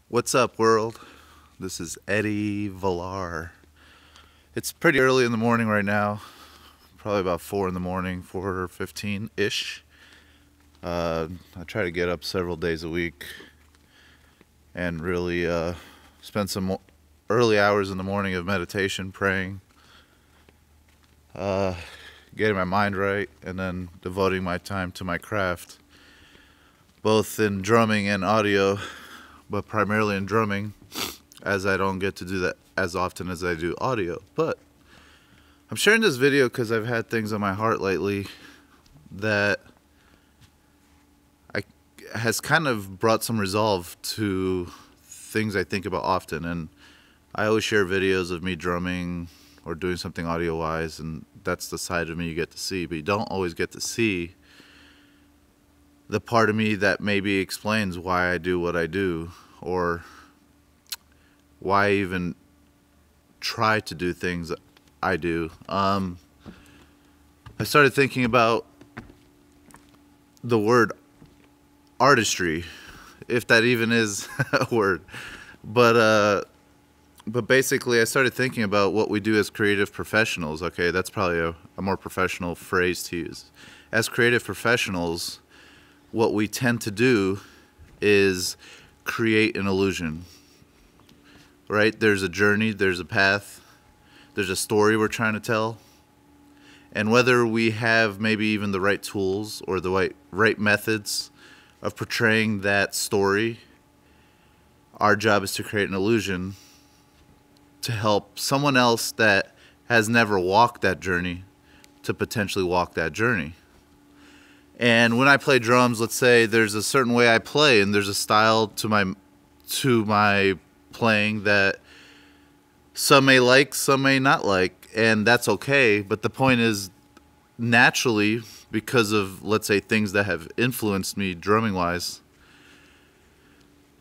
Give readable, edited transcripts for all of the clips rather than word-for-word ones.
What's up, world? This is Eddy Vilar. It's pretty early in the morning right now, probably about 4 in the morning, 4:15-ish. I try to get up several days a week and really spend some early hours in the morning of meditation, praying, getting my mind right, and then devoting my time to my craft, both in drumming and audio, but primarily in drumming, as I don't get to do that as often as I do audio. But I'm sharing this video because I've had things on my heart lately that has kind of brought some resolve to things I think about often. And I always share videos of me drumming or doing something audio-wise, and that's the side of me you get to see, but you don't always get to see the part of me that maybe explains why I do what I do, or why I even try to do things I do. I started thinking about the word artistry, if that even is a word. But basically I started thinking about what we do as creative professionals. Okay, that's probably a more professional phrase to use. As creative professionals, what we tend to do is create an illusion, right? There's a journey, there's a path, there's a story we're trying to tell. And whether we have maybe even the right tools or the right methods of portraying that story, our job is to create an illusion to help someone else that has never walked that journey to potentially walk that journey. And when I play drums, let's say there's a certain way I play, and there's a style to my playing that some may like, some may not like, and that's okay. But the point is, naturally, because of, let's say, things that have influenced me drumming-wise,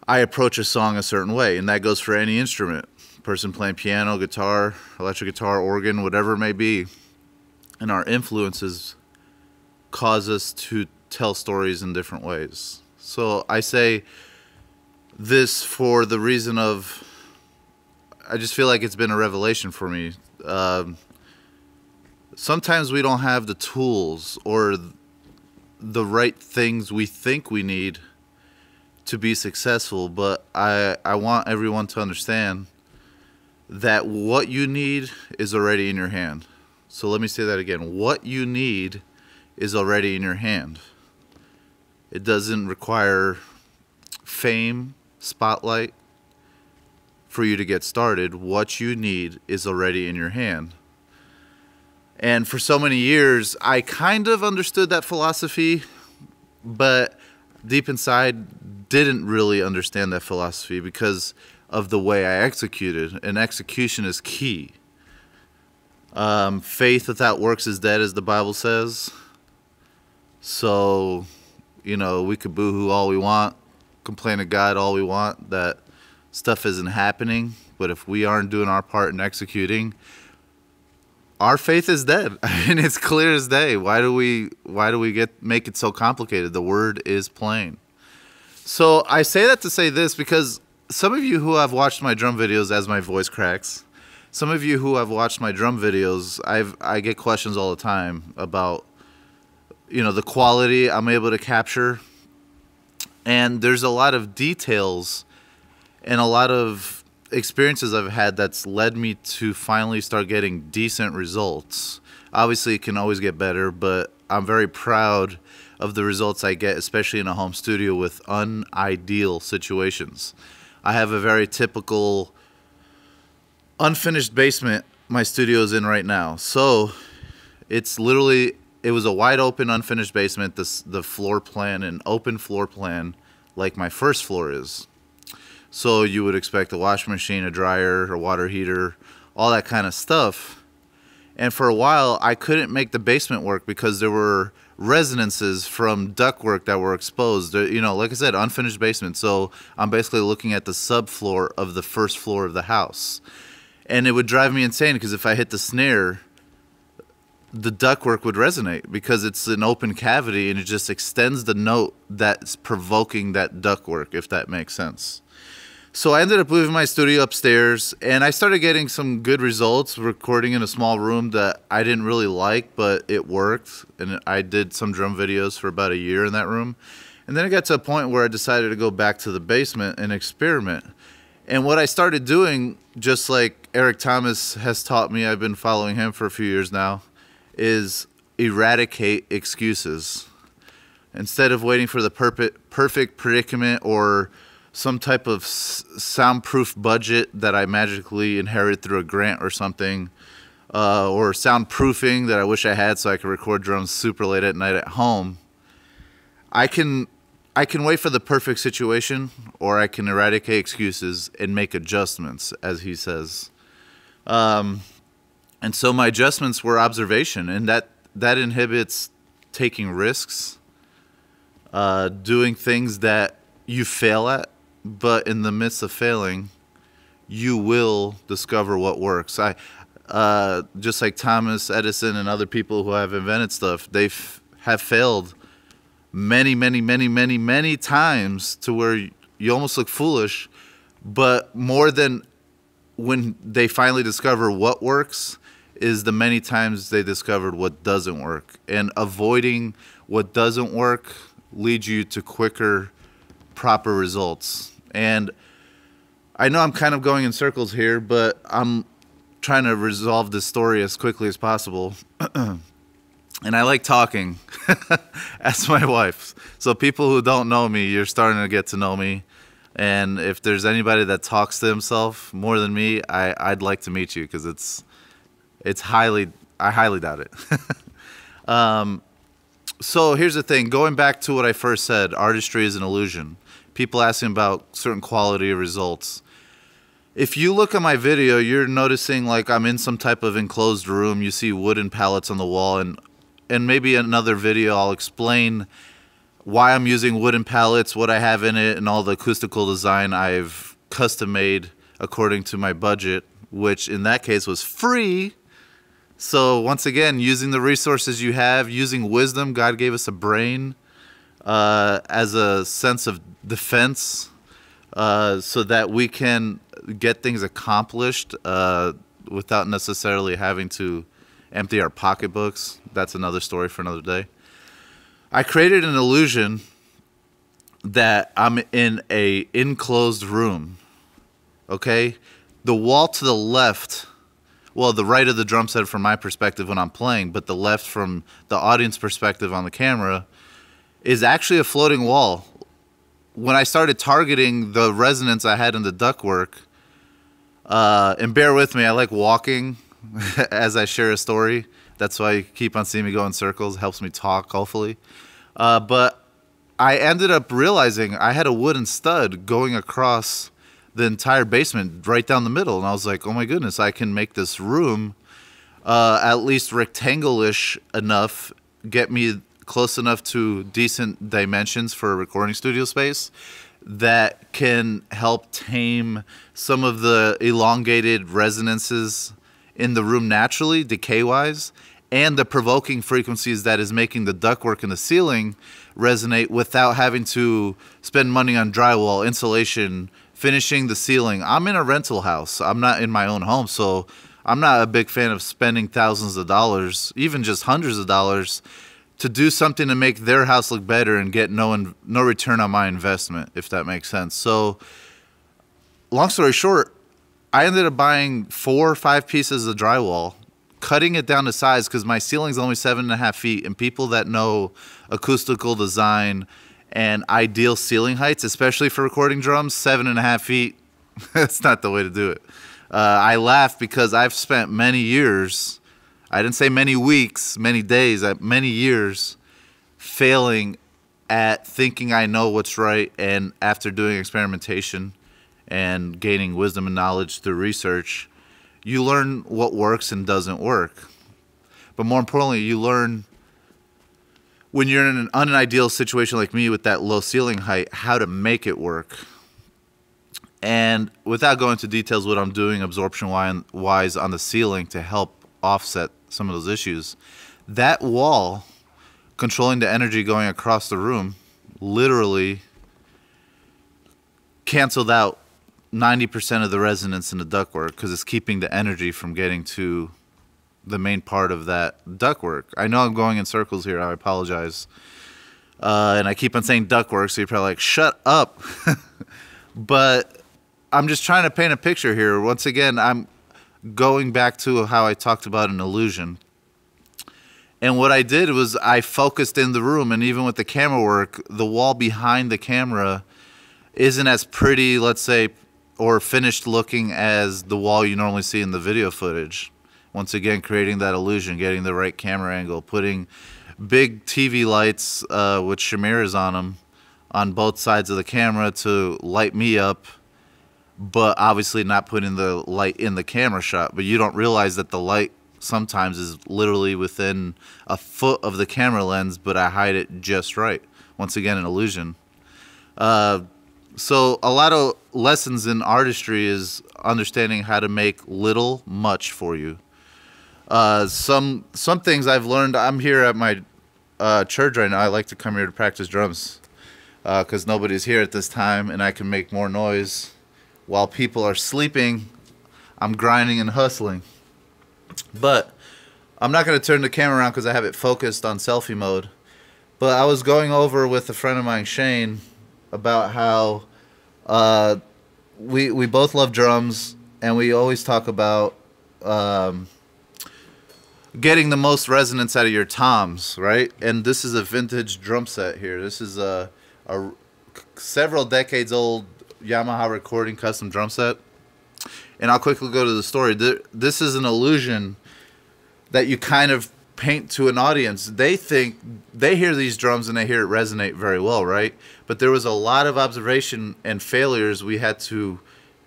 I approach a song a certain way, and that goes for any instrument. Person playing piano, guitar, electric guitar, organ, whatever it may be. And our influences cause us to tell stories in different ways. So I say this for the reason of, I just feel like it's been a revelation for me. Sometimes we don't have the tools or the right things we think we need to be successful, but I want everyone to understand that what you need is already in your hand. So let me say that again. What you need is already in your hand. It doesn't require fame, spotlight for you to get started. What you need is already in your hand. And for so many years, I kind of understood that philosophy, but deep inside didn't really understand that philosophy because of the way I executed. And execution is key. Faith without works is dead, as the Bible says. So, we could boo-hoo all we want, complain to God all we want that stuff isn't happening, but if we aren't doing our part in executing, our faith is dead. I mean, it's clear as day. Why do we make it so complicated? The word is plain. So I say that to say this because some of you who have watched my drum videos as my voice cracks, some of you who have watched my drum videos, I get questions all the time about the quality I'm able to capture. And there's a lot of details and a lot of experiences I've had that's led me to finally start getting decent results. Obviously, it can always get better, but I'm very proud of the results I get, especially in a home studio with unideal situations. I have a very typical unfinished basement my studio is in right now. So it's literally, it was a wide open, unfinished basement. The floor plan, an open floor plan, like my first floor is. So you would expect a washing machine, a dryer, a water heater, all that kind of stuff. And for a while, I couldn't make the basement work because there were resonances from ductwork that were exposed. Like I said, unfinished basement. So I'm basically looking at the subfloor of the first floor of the house. And it would drive me insane because if I hit the snare, the ductwork would resonate because it's an open cavity and it just extends the note that's provoking that ductwork, if that makes sense. So I ended up moving my studio upstairs, and I started getting some good results recording in a small room that I didn't really like, but it worked. And I did some drum videos for about a year in that room. And then it got to a point where I decided to go back to the basement and experiment. And what I started doing, just like Eric Thomas has taught me, I've been following him for a few years now, is eradicate excuses. Instead of waiting for the perfect predicament or some type of soundproof budget that I magically inherited through a grant or something, or soundproofing that I wish I had so I could record drums super late at night at home, I can wait for the perfect situation, or I can eradicate excuses and make adjustments, as he says. And so my adjustments were observation, and that inhibits taking risks, doing things that you fail at. But in the midst of failing, you will discover what works. Just like Thomas Edison and other people who have invented stuff, they have failed many times to where you almost look foolish. But more than when they finally discover what works is the many times they discovered what doesn't work. And avoiding what doesn't work leads you to quicker, proper results. And I know I'm kind of going in circles here, but I'm trying to resolve this story as quickly as possible. And I like talking. Ask my wife. So people who don't know me, you're starting to get to know me. And if there's anybody that talks to himself more than me, I'd like to meet you, because I highly doubt it. So here's the thing. Going back to what I first said, artistry is an illusion. People asking about certain quality of results. If you look at my video, you're noticing like I'm in some type of enclosed room. You see wooden pallets on the wall, and maybe another video I'll explain why I'm using wooden pallets, what I have in it, and all the acoustical design I've custom made according to my budget, which in that case was free. So once again, using the resources you have, using wisdom. God gave us a brain as a sense of defense, so that we can get things accomplished without necessarily having to empty our pocketbooks. That's another story for another day. I created an illusion that I'm in a enclosed room. Okay? The wall to the left, well, the right of the drum set from my perspective when I'm playing, but the left from the audience perspective on the camera, is actually a floating wall. When I started targeting the resonance I had in the ductwork, and bear with me, I like walking as I share a story. That's why you keep on seeing me go in circles. It helps me talk, hopefully. But I ended up realizing I had a wooden stud going across the entire basement right down the middle. And I was like, oh my goodness, I can make this room at least rectangle-ish enough, get me close enough to decent dimensions for a recording studio space that can help tame some of the elongated resonances in the room naturally, decay-wise, and the provoking frequencies that is making the ductwork in the ceiling resonate without having to spend money on drywall, insulation, finishing the ceiling. I'm in a rental house. I'm not in my own home, so I'm not a big fan of spending thousands of dollars, even just hundreds of dollars, to do something to make their house look better and get no return on my investment, if that makes sense. So, long story short, I ended up buying 4 or 5 pieces of drywall, cutting it down to size because my ceiling's only 7.5 feet, and people that know acoustical design and ideal ceiling heights, especially for recording drums, 7.5 feet, that's not the way to do it. I laugh because I've spent many years, I didn't say many weeks, many days, many years failing at thinking I know what's right, and after doing experimentation and gaining wisdom and knowledge through research, you learn what works and doesn't work. But more importantly, you learn when you're in an unideal situation like me with that low ceiling height, how to make it work. And without going into details what I'm doing absorption-wise on the ceiling to help offset some of those issues, that wall controlling the energy going across the room literally canceled out 90% of the resonance in the ductwork because it's keeping the energy from getting to the main part of that ductwork. I know I'm going in circles here. I apologize. And I keep on saying ductwork, so you're probably like, shut up. But I'm just trying to paint a picture here. Once again, I'm going back to how I talked about an illusion. And what I did was I focused in the room, and even with the camera work, the wall behind the camera isn't as pretty, let's say, or finished looking as the wall you normally see in the video footage. Once again, creating that illusion, getting the right camera angle, putting big TV lights with chimeras on them on both sides of the camera to light me up, but obviously not putting the light in the camera shot. But you don't realize that the light sometimes is literally within a foot of the camera lens, but I hide it just right. Once again, an illusion. So a lot of lessons in artistry is understanding how to make little much for you. Some things I've learned. I'm here at my church right now. I like to come here to practice drums because nobody's here at this time, and I can make more noise while people are sleeping. I'm grinding and hustling. But I'm not going to turn the camera around because I have it focused on selfie mode. But I was going over with a friend of mine, Shane, about how we both love drums, and we always talk about getting the most resonance out of your toms, right? And this is a vintage drum set here. This is a several decades old Yamaha recording custom drum set. And I'll quickly go to the story. This is an illusion that you kind of paint to an audience. They think they hear these drums and they hear it resonate very well, right? But there was a lot of observation and failures we had to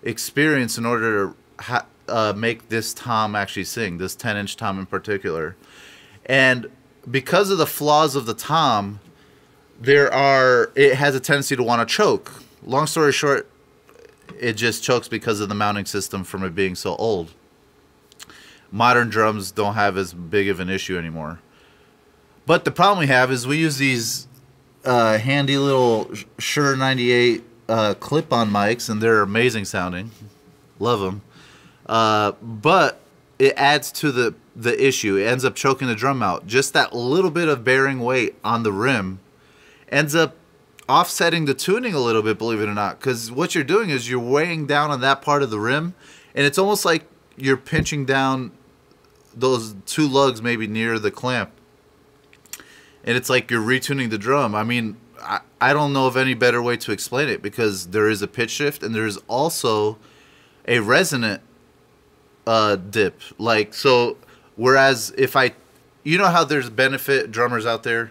experience in order to make this tom actually sing, this 10-inch tom in particular. And because of the flaws of the tom, it has a tendency to want to choke. Long story short, it just chokes because of the mounting system from it being so old. Modern drums don't have as big of an issue anymore. But the problem we have is we use these handy little Shure 98 clip-on mics, and they're amazing sounding. Love them. But it adds to the issue. It ends up choking the drum out. Just that little bit of bearing weight on the rim ends up offsetting the tuning a little bit, believe it or not, because what you're doing is you're weighing down on that part of the rim, and it's almost like you're pinching down those two lugs maybe near the clamp, and it's like you're retuning the drum. I mean, I don't know of any better way to explain it, because there is a pitch shift and there is also a resonant dip. Like, so whereas you know how there's benefit drummers out there,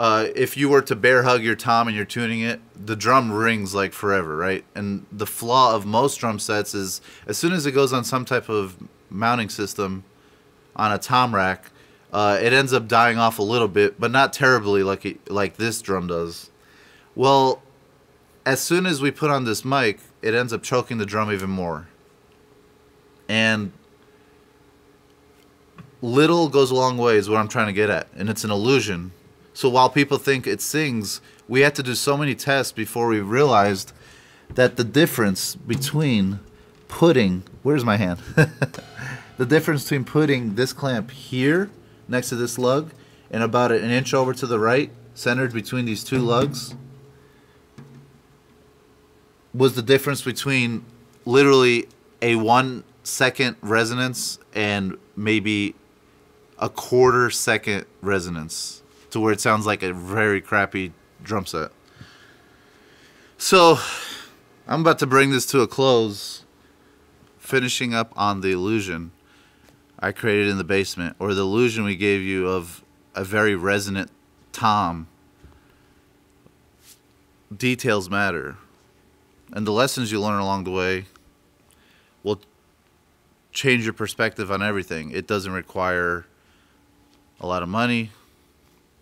if you were to bear hug your tom and you're tuning it, the drum rings like forever, right? And the flaw of most drum sets is as soon as it goes on some type of mounting system on a tom rack, it ends up dying off a little bit, but not terribly like this drum does. Well, as soon as we put on this mic, it ends up choking the drum even more. And little goes a long way is what I'm trying to get at, and it's an illusion. So while people think it sings, we had to do so many tests before we realized that the difference between putting, where's my hand? The difference between putting this clamp here next to this lug and about an inch over to the right, centered between these two lugs, was the difference between literally a 1 second resonance and maybe a 1/4 second resonance, to where it sounds like a very crappy drum set. So I'm about to bring this to a close, finishing up on the illusion I created in the basement, or the illusion we gave you of a very resonant tom. Details matter, and the lessons you learn along the way will change your perspective on everything. It doesn't require a lot of money,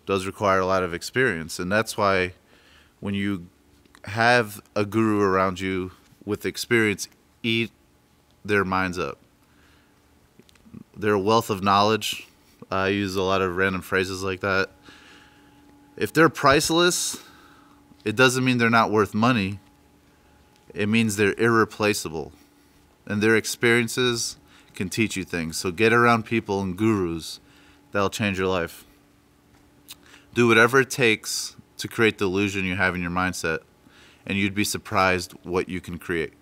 does require a lot of experience, and that's why when you have a guru around you with experience, eat their minds up. They're a wealth of knowledge. I use a lot of random phrases like that. If they're priceless, it doesn't mean they're not worth money. It means they're irreplaceable, and their experiences can teach you things. So get around people and gurus that'll change your life. Do whatever it takes to create the illusion you have in your mindset, and you'd be surprised what you can create.